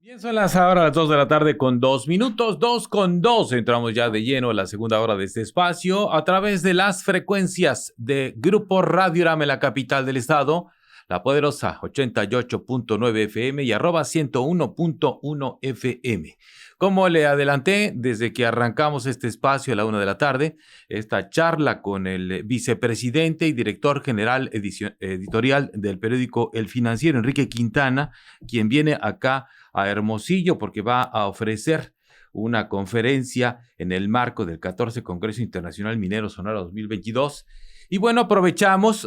Bien, son ahora las 2 de la tarde con 2 minutos, 2 con 2. Entramos ya de lleno a la segunda hora de este espacio a través de las frecuencias de Grupo Radiorama en la capital del estado, la poderosa 88.9 FM y arroba 101.1 FM. Como le adelanté, desde que arrancamos este espacio a la 1 de la tarde, esta charla con el vicepresidente y director general editorial del periódico El Financiero, Enrique Quintana, quien viene acá a Hermosillo porque va a ofrecer una conferencia en el marco del 14 Congreso Internacional Minero Sonora 2022. Y bueno, aprovechamos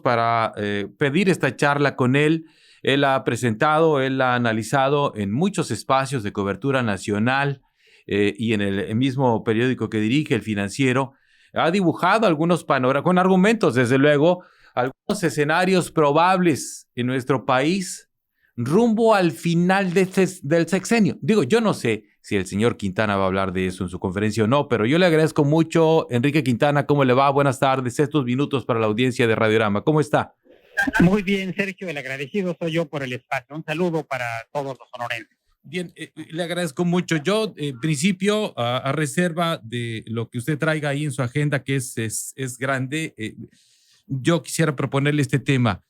para pedir esta charla con él. Él ha presentado, él ha analizado en muchos espacios de cobertura nacional y en el mismo periódico que dirige, El Financiero, ha dibujado algunos panoramas, con argumentos, desde luego, algunos escenarios probables en nuestro país rumbo al final del sexenio. Digo, yo no sé si el señor Quintana va a hablar de eso en su conferencia o no, pero yo le agradezco mucho. Enrique Quintana, ¿cómo le va? Buenas tardes. Estos minutos para la audiencia de Radiorama. ¿Cómo está? Muy bien, Sergio, el agradecido soy yo por el espacio. Un saludo para todos los sonorenses. Bien, le agradezco mucho. Yo, en principio, a reserva de lo que usted traiga ahí en su agenda, que es grande, yo quisiera proponerle este tema.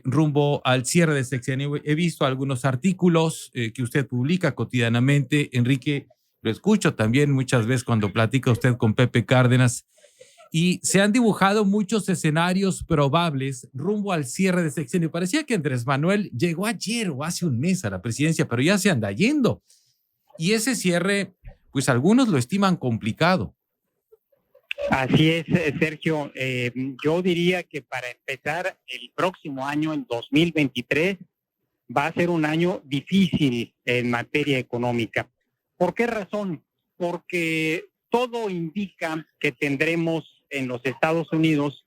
Rumbo al cierre de sexenio. He visto algunos artículos que usted publica cotidianamente. Enrique, lo escucho también muchas veces cuando platica usted con Pepe Cárdenas, y se han dibujado muchos escenarios probables rumbo al cierre de sexenio. Parecía que Andrés Manuel llegó ayer o hace un mes a la presidencia, pero ya se anda yendo. Y ese cierre, pues algunos lo estiman complicado. Así es, Sergio. Yo diría que para empezar el próximo año, en 2023, va a ser un año difícil en materia económica. ¿Por qué razón? Porque todo indica que tendremos en los Estados Unidos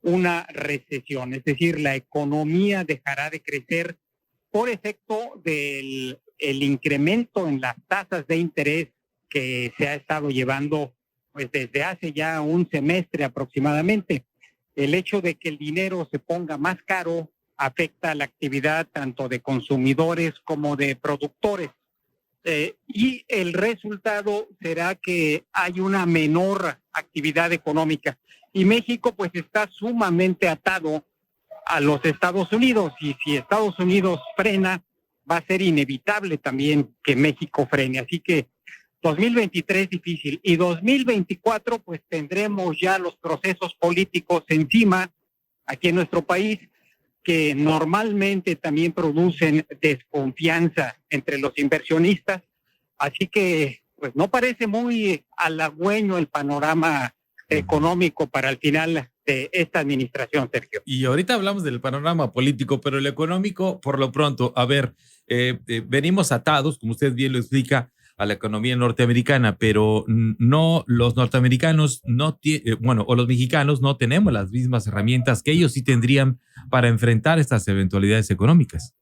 una recesión, es decir, la economía dejará de crecer por efecto del incremento en las tasas de interés que se ha estado llevando pues desde hace ya un semestre aproximadamente. El hecho de que el dinero se ponga más caro afecta la actividad tanto de consumidores como de productores. Y el resultado será que hay una menor actividad económica. Y México pues está sumamente atado a los Estados Unidos, y si Estados Unidos frena, va a ser inevitable también que México frene. Así que 2023 difícil, y 2024 pues tendremos ya los procesos políticos encima aquí en nuestro país, que normalmente también producen desconfianza entre los inversionistas. Así que pues no parece muy halagüeño el panorama económico para el final de esta administración, Sergio. Y ahorita hablamos del panorama político, pero el económico, por lo pronto, a ver, venimos atados, como usted bien lo explica, a la economía norteamericana, pero no, los norteamericanos no bueno, o los mexicanos no tenemos las mismas herramientas que ellos sí tendrían para enfrentar estas eventualidades económicas.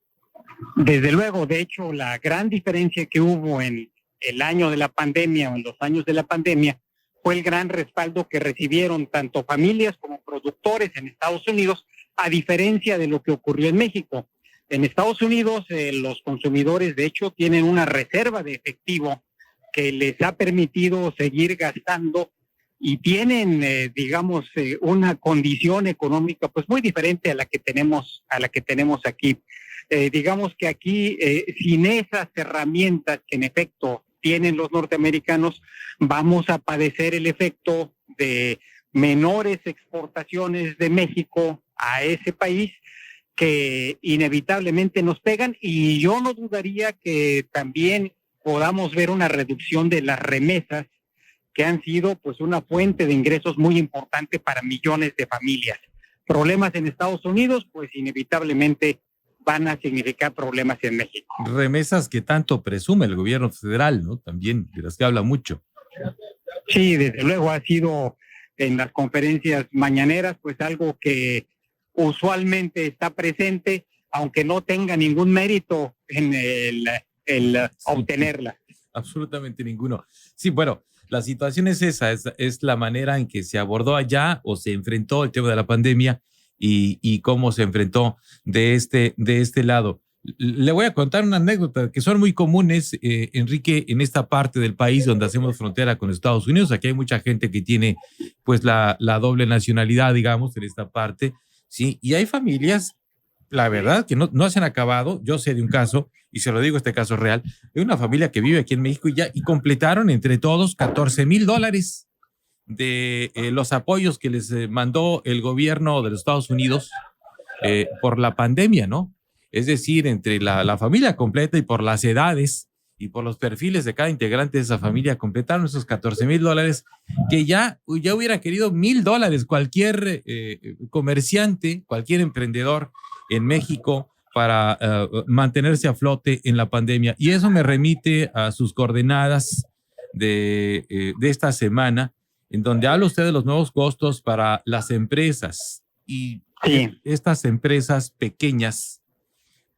Desde luego, de hecho, la gran diferencia que hubo en el año de la pandemia o en los años de la pandemia fue el gran respaldo que recibieron tanto familias como productores en Estados Unidos, a diferencia de lo que ocurrió en México. En Estados Unidos, los consumidores, de hecho, tienen una reserva de efectivo que les ha permitido seguir gastando, y tienen, una condición económica pues muy diferente a la que tenemos aquí. Digamos que aquí, sin esas herramientas que en efecto tienen los norteamericanos, vamos a padecer el efecto de menores exportaciones de México a ese país, que inevitablemente nos pegan, y yo no dudaría que también podamos ver una reducción de las remesas, que han sido pues una fuente de ingresos muy importante para millones de familias. Problemas en Estados Unidos, pues inevitablemente van a significar problemas en México. Remesas que tanto presume el gobierno federal, ¿no? También, de las que habla mucho. Sí, desde luego ha sido en las conferencias mañaneras pues algo que usualmente está presente, aunque no tenga ningún mérito en el obtenerla. Absolutamente ninguno. Sí, bueno, la situación es esa, es la manera en que se abordó allá o se enfrentó el tema de la pandemia y cómo se enfrentó de este lado. Le voy a contar una anécdota que son muy comunes, Enrique, en esta parte del país donde hacemos frontera con Estados Unidos. Aquí hay mucha gente que tiene pues la doble nacionalidad, digamos, en esta parte, ¿sí? Y hay familias, la verdad, que no se han acabado. Yo sé de un caso, y se lo digo, este caso es real, de una familia que vive aquí en México y completaron entre todos $14,000 de los apoyos que les mandó el gobierno de los Estados Unidos por la pandemia, ¿no? Es decir, entre la familia completa y por las edades y por los perfiles de cada integrante de esa familia, completaron esos $14,000 que ya hubiera querido $1,000 cualquier comerciante, cualquier emprendedor en México para mantenerse a flote en la pandemia. Y eso me remite a sus coordenadas de esta semana, en donde habla usted de los nuevos costos para las empresas y Sí. estas empresas pequeñas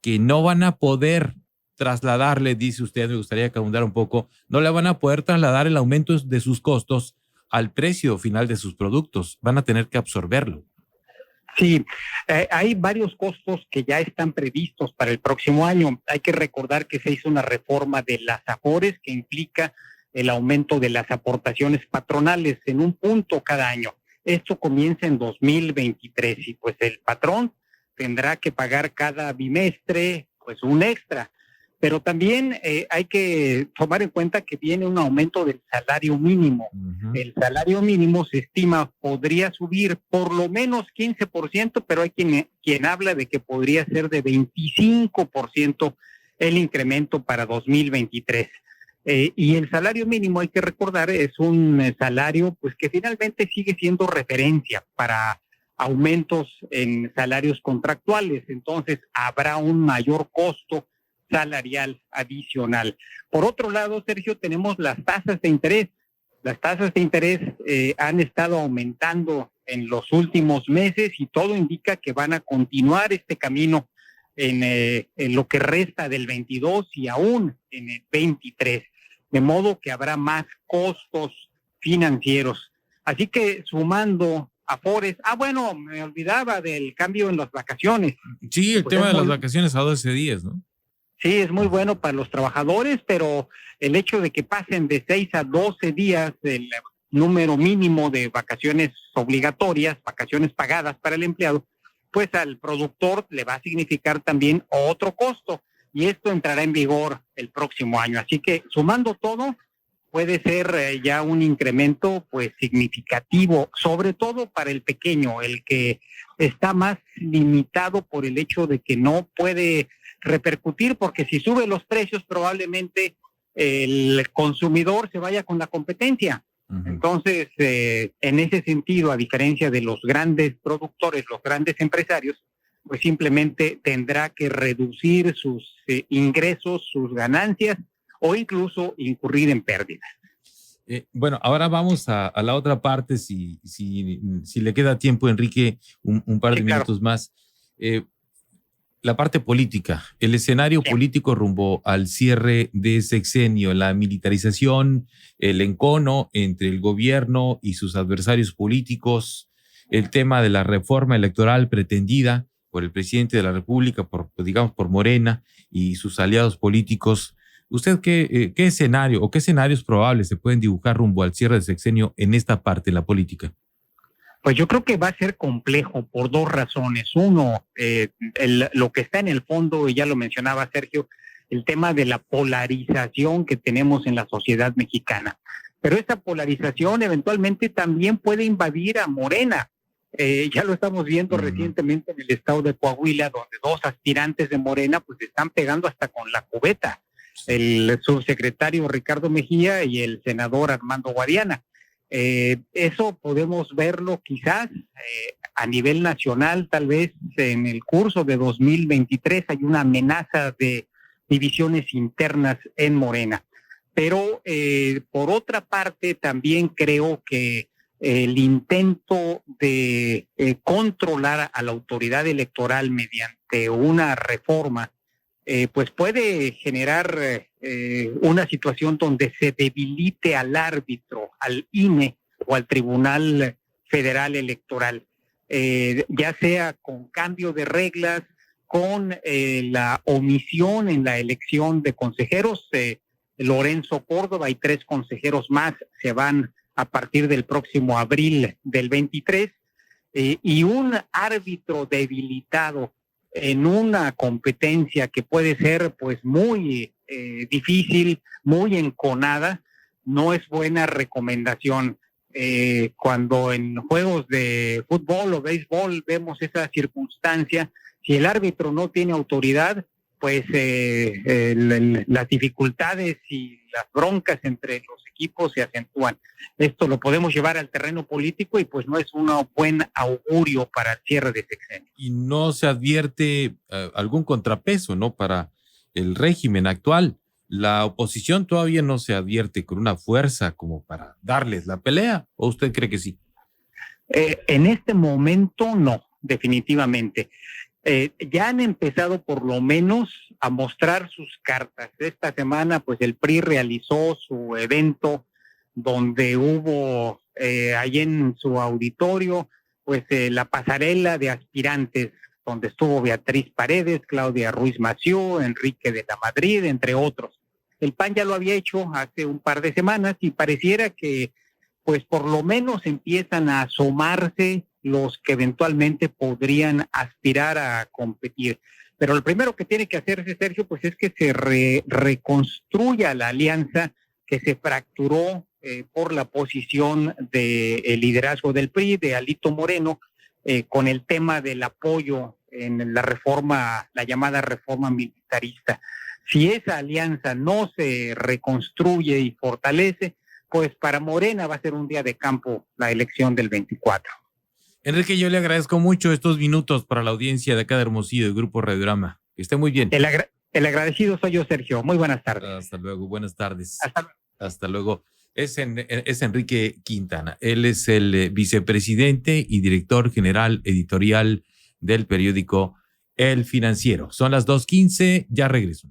que no van a poder trasladarle, dice usted, me gustaría que abundara un poco, no le van a poder trasladar el aumento de sus costos al precio final de sus productos, van a tener que absorberlo. Sí, hay varios costos que ya están previstos para el próximo año. Hay que recordar que se hizo una reforma de las AFORES que implica el aumento de las aportaciones patronales en un punto cada año. Esto comienza en 2023 y pues el patrón tendrá que pagar cada bimestre pues un extra. Pero también hay que tomar en cuenta que viene un aumento del salario mínimo. El salario mínimo se estima podría subir por lo menos 15%, pero hay quien habla de que podría ser de 25% el incremento para 2023. Y el salario mínimo, hay que recordar, es un salario pues que finalmente sigue siendo referencia para aumentos en salarios contractuales. Entonces habrá un mayor costo salarial adicional. Por otro lado, Sergio, tenemos las tasas de interés. Las tasas de interés han estado aumentando en los últimos meses y todo indica que van a continuar este camino en lo que resta del 22 y aún en el 23. De modo que habrá más costos financieros. Así que sumando afores, bueno, me olvidaba del cambio en las vacaciones. Sí, el tema de las vacaciones a 12 días, ¿no? Sí, es muy bueno para los trabajadores, pero el hecho de que pasen de 6 a 12 días el número mínimo de vacaciones obligatorias, vacaciones pagadas para el empleado, pues al productor le va a significar también otro costo y esto entrará en vigor el próximo año. Así que sumando todo, puede ser ya un incremento pues significativo, sobre todo para el pequeño, el que está más limitado por el hecho de que no puede repercutir, porque si sube los precios probablemente el consumidor se vaya con la competencia. Entonces, en ese sentido, a diferencia de los grandes productores, los grandes empresarios, pues simplemente tendrá que reducir sus ingresos, sus ganancias o incluso incurrir en pérdidas. Bueno, ahora vamos a la otra parte, si le queda tiempo, Enrique, un par de minutos más. La parte política, el escenario político rumbo al cierre de sexenio, la militarización, el encono entre el gobierno y sus adversarios políticos, el tema de la reforma electoral pretendida por el presidente de la República, por Morena y sus aliados políticos. ¿Usted qué escenario o qué escenarios probables se pueden dibujar rumbo al cierre de sexenio en esta parte de la política? Pues yo creo que va a ser complejo por dos razones. Uno, lo que está en el fondo, y ya lo mencionaba Sergio, el tema de la polarización que tenemos en la sociedad mexicana. Pero esta polarización eventualmente también puede invadir a Morena. Ya lo estamos viendo recientemente en el estado de Coahuila, donde dos aspirantes de Morena pues están pegando hasta con la cubeta. El subsecretario Ricardo Mejía y el senador Armando Guadiana. Eso podemos verlo quizás a nivel nacional, tal vez en el curso de 2023 hay una amenaza de divisiones internas en Morena. Pero por otra parte también creo que el intento de controlar a la autoridad electoral mediante una reforma pues puede generar una situación donde se debilite al árbitro, al INE o al Tribunal Federal Electoral, ya sea con cambio de reglas, con la omisión en la elección de consejeros. Lorenzo Córdoba y 3 consejeros más se van a partir del próximo abril del 23, y un árbitro debilitado en una competencia que puede ser pues muy difícil, muy enconada, no es buena recomendación. Cuando en juegos de fútbol o béisbol vemos esa circunstancia, si el árbitro no tiene autoridad, pues las dificultades y las broncas entre los equipos se acentúan. Esto lo podemos llevar al terreno político y pues no es un buen augurio para el cierre de sexenio. Y no se advierte algún contrapeso, ¿no?, para el régimen actual. La oposición todavía no se advierte con una fuerza como para darles la pelea, ¿o usted cree que sí? En este momento no, definitivamente. Ya han empezado por lo menos a mostrar sus cartas. Esta semana pues el PRI realizó su evento donde hubo ahí en su auditorio pues la pasarela de aspirantes, donde estuvo Beatriz Paredes, Claudia Ruiz Massieu, Enrique de la Madrid, entre otros. El PAN ya lo había hecho hace un par de semanas y pareciera que pues por lo menos empiezan a asomarse los que eventualmente podrían aspirar a competir. Pero lo primero que tiene que hacerse, Sergio, pues es que se reconstruya la alianza que se fracturó por la posición del liderazgo del PRI, de Alito Moreno, con el tema del apoyo en la reforma, la llamada reforma militarista. Si esa alianza no se reconstruye y fortalece, pues para Morena va a ser un día de campo la elección del 24. Enrique, yo le agradezco mucho estos minutos para la audiencia de acá de Hermosillo, del Grupo Radiorama. Que esté muy bien. El agradecido soy yo, Sergio. Muy buenas tardes. Hasta luego, buenas tardes. Hasta luego. Hasta luego. Es Enrique Quintana. Él es el vicepresidente y director general editorial del periódico El Financiero. Son las 2:15, ya regreso.